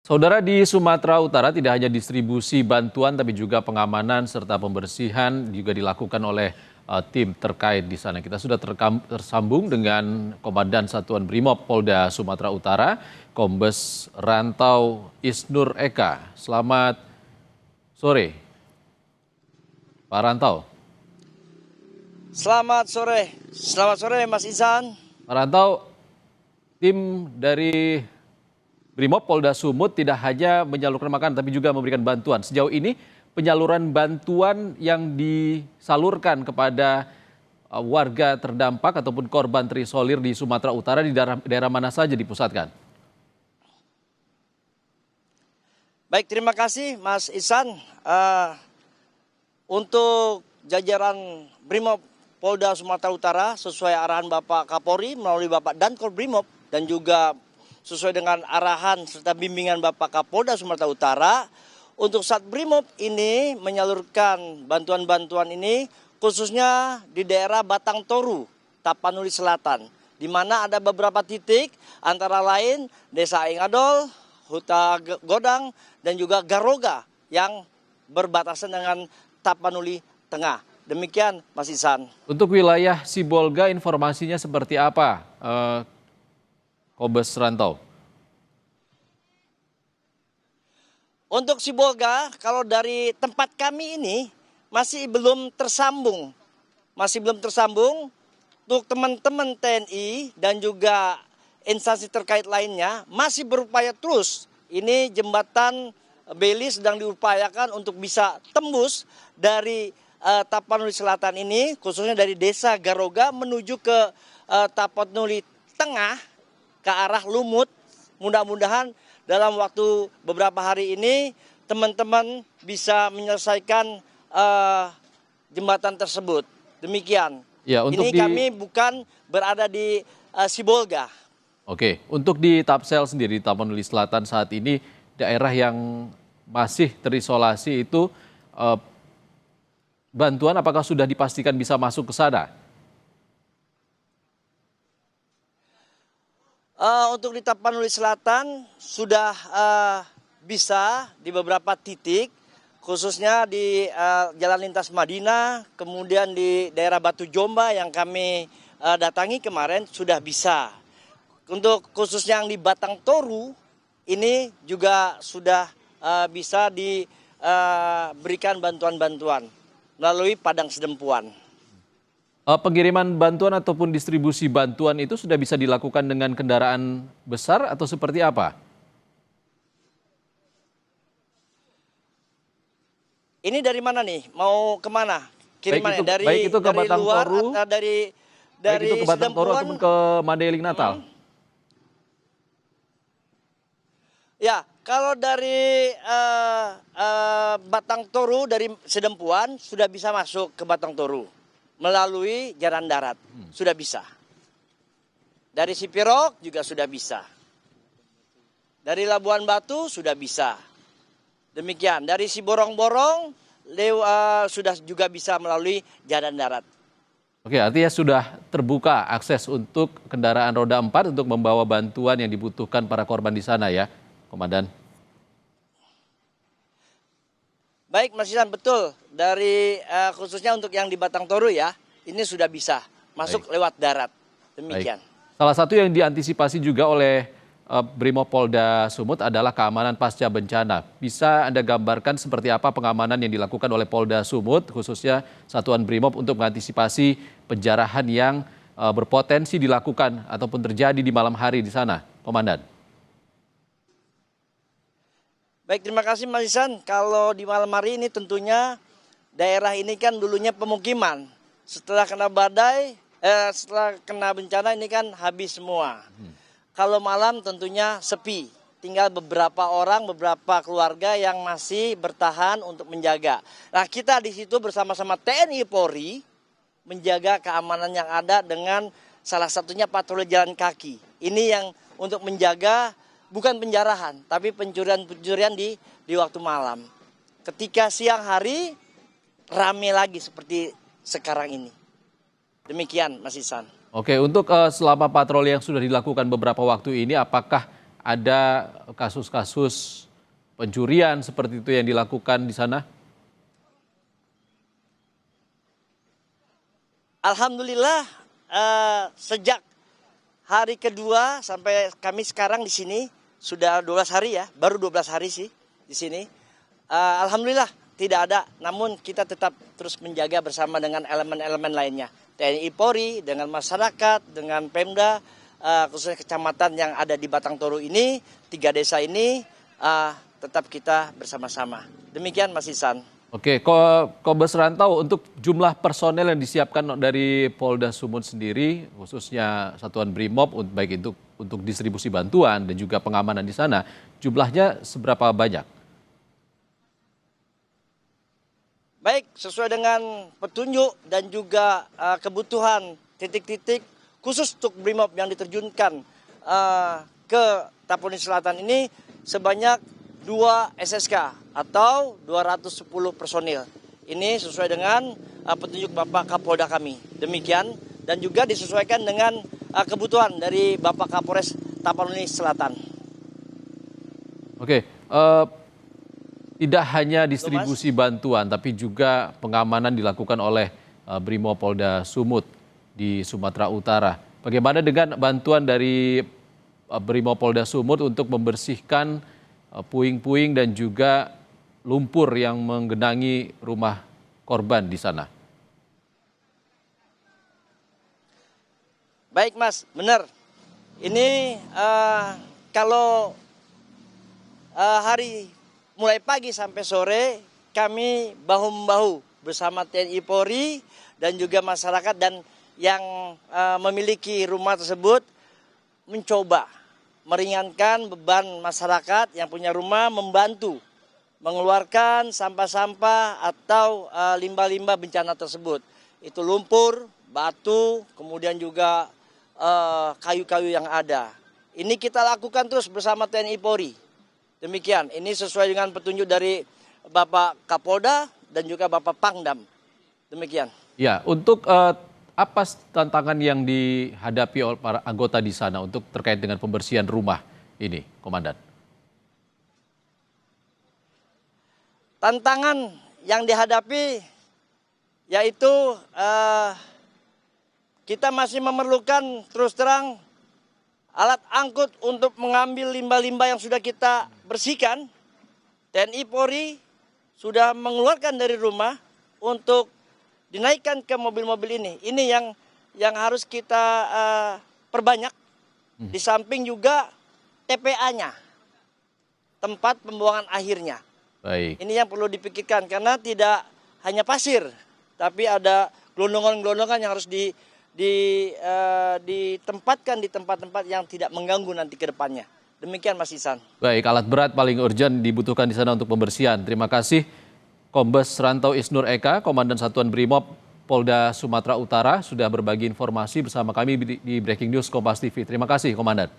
Saudara, di Sumatera Utara tidak hanya distribusi bantuan tapi juga pengamanan serta pembersihan juga dilakukan oleh tim terkait di sana. Kita sudah tersambung dengan Komandan Satuan Brimob Polda Sumatera Utara, Kombes Rantau Isnur Eka. Selamat sore, Pak Rantau. Selamat sore Mas Ihsan. Pak Rantau, tim dari Brimob Polda Sumut tidak hanya menyalurkan makanan tapi juga memberikan bantuan. Sejauh ini penyaluran bantuan yang disalurkan kepada warga terdampak ataupun korban terisolir di Sumatera Utara di daerah mana saja dipusatkan? Baik, terima kasih Mas Ihsan. Untuk jajaran Brimob Polda Sumatera Utara sesuai arahan Bapak Kapolri melalui Bapak Dankor Brimob dan juga sesuai dengan arahan serta bimbingan Bapak Kapolda Sumatera Utara, untuk Sat Brimob ini menyalurkan bantuan-bantuan ini khususnya di daerah Batang Toru, Tapanuli Selatan, di mana ada beberapa titik antara lain Desa Ingadol, Huta Godang, dan juga Garoga yang berbatasan dengan Tapanuli Tengah. Demikian Mas Ihsan. Untuk wilayah Sibolga informasinya seperti apa, Kombes Rantau? Untuk Sibolga, kalau dari tempat kami ini masih belum tersambung. Untuk teman-teman TNI dan juga instansi terkait lainnya masih berupaya terus. Ini jembatan Beli sedang diupayakan untuk bisa tembus dari Tapanuli Selatan ini, khususnya dari Desa Garoga menuju ke Tapanuli Tengah ke arah Lumut. Mudah-mudahan dalam waktu beberapa hari ini teman-teman bisa menyelesaikan jembatan tersebut. Demikian. Ya, ini kami bukan berada di Sibolga. Oke, untuk di Tapsel sendiri, Tapanuli Selatan saat ini daerah yang masih terisolasi itu bantuan apakah sudah dipastikan bisa masuk ke sana? Untuk di Tapanuli Selatan sudah bisa di beberapa titik, khususnya di Jalan Lintas Madinah, kemudian di daerah Batu Jomba yang kami datangi kemarin sudah bisa. Untuk khususnya yang di Batang Toru, ini juga sudah bisa diberikan bantuan-bantuan melalui Padang Sedempuan. Pengiriman bantuan ataupun distribusi bantuan itu sudah bisa dilakukan dengan kendaraan besar atau seperti apa? Ini dari mana nih? Mau kemana? Kirimannya baik itu ke dari Batang luar Toru, atau dari baik itu ke Batang Toru Sedempuan? ataupun ke Mandailing Natal? Ya, kalau dari Batang Toru dari Sedempuan sudah bisa masuk ke Batang Toru melalui jalan darat, sudah bisa. Dari Sipirok juga sudah bisa. Dari Labuan Batu sudah bisa. Demikian, dari Siborong-Borong sudah juga bisa melalui jalan darat. Oke, artinya sudah terbuka akses untuk kendaraan roda 4 untuk membawa bantuan yang dibutuhkan para korban di sana ya, Komandan? Baik Mas Ihsan, betul. Dari khususnya untuk yang di Batang Toru ya, ini sudah bisa masuk lewat darat. Demikian. Baik. Salah satu yang diantisipasi juga oleh Brimob Polda Sumut adalah keamanan pasca bencana. Bisa Anda gambarkan seperti apa pengamanan yang dilakukan oleh Polda Sumut, khususnya Satuan Brimob untuk mengantisipasi penjarahan yang berpotensi dilakukan ataupun terjadi di malam hari di sana, Komandan? Baik, terima kasih Mas Ihsan. Kalau di malam hari ini tentunya daerah ini kan dulunya pemukiman. Setelah kena badai, setelah kena bencana ini kan habis semua. Kalau malam tentunya sepi. Tinggal beberapa orang, beberapa keluarga yang masih bertahan untuk menjaga. Nah, kita di situ bersama-sama TNI Polri menjaga keamanan yang ada dengan salah satunya patroli jalan kaki. Ini yang untuk menjaga bukan penjarahan, tapi pencurian-pencurian di waktu malam. Ketika siang hari, rame lagi seperti sekarang ini. Demikian, Mas Ihsan. Oke, untuk selama patroli yang sudah dilakukan beberapa waktu ini, apakah ada kasus-kasus pencurian seperti itu yang dilakukan di sana? Alhamdulillah sejak hari kedua sampai kami sekarang di sini sudah 12 hari ya, baru 12 hari sih di sini. Alhamdulillah tidak ada, namun kita tetap terus menjaga bersama dengan elemen-elemen lainnya. TNI Polri, dengan masyarakat, dengan Pemda, khususnya kecamatan yang ada di Batang Toru ini, 3 desa ini, tetap kita bersama-sama. Demikian Mas Ihsan. Oke, Kombes Rantau, untuk jumlah personel yang disiapkan dari Polda Sumut sendiri, khususnya Satuan Brimob, baik itu untuk distribusi bantuan dan juga pengamanan di sana, jumlahnya seberapa banyak? Baik, sesuai dengan petunjuk dan juga kebutuhan titik-titik khusus untuk Brimob yang diterjunkan ke Tapanuli Selatan ini sebanyak 2 SSK atau 210 personil. Ini sesuai dengan petunjuk Bapak Kapolda kami. Demikian, dan juga disesuaikan dengan kebutuhan dari Bapak Kapolres Tapanuli Selatan. Oke, tidak hanya distribusi bantuan, tapi juga pengamanan dilakukan oleh Brimob Polda Sumut di Sumatera Utara. Bagaimana dengan bantuan dari Brimob Polda Sumut untuk membersihkan puing-puing dan juga lumpur yang menggenangi rumah korban di sana? Baik Mas, benar. Ini kalau hari mulai pagi sampai sore kami bahu-membahu bersama TNI Polri dan juga masyarakat dan yang memiliki rumah tersebut mencoba meringankan beban masyarakat yang punya rumah, membantu mengeluarkan sampah-sampah atau limbah-limbah bencana tersebut. Itu lumpur, batu, kemudian juga kayu-kayu yang ada. Ini kita lakukan terus bersama TNI Polri. Demikian, ini sesuai dengan petunjuk dari Bapak Kapolda dan juga Bapak Pangdam. Demikian. Ya, untuk apa tantangan yang dihadapi oleh para anggota di sana untuk terkait dengan pembersihan rumah ini, Komandan? Tantangan yang dihadapi yaitu kita masih memerlukan terus terang alat angkut untuk mengambil limbah-limbah yang sudah kita bersihkan. TNI Polri sudah mengeluarkan dari rumah untuk dinaikkan ke mobil-mobil ini. Ini yang harus kita perbanyak. Di samping juga TPA-nya, tempat pembuangan akhirnya. Baik. Ini yang perlu dipikirkan karena tidak hanya pasir, tapi ada gelondongan-gelondongan yang harus ditempatkan di tempat-tempat yang tidak mengganggu nanti ke depannya. Demikian Mas Ihsan. Baik, alat berat paling urgent dibutuhkan di sana untuk pembersihan. Terima kasih Kombes Rantau Isnur Eka, Komandan Satuan Brimob Polda Sumatera Utara, sudah berbagi informasi bersama kami di Breaking News Kompas TV. Terima kasih, Komandan.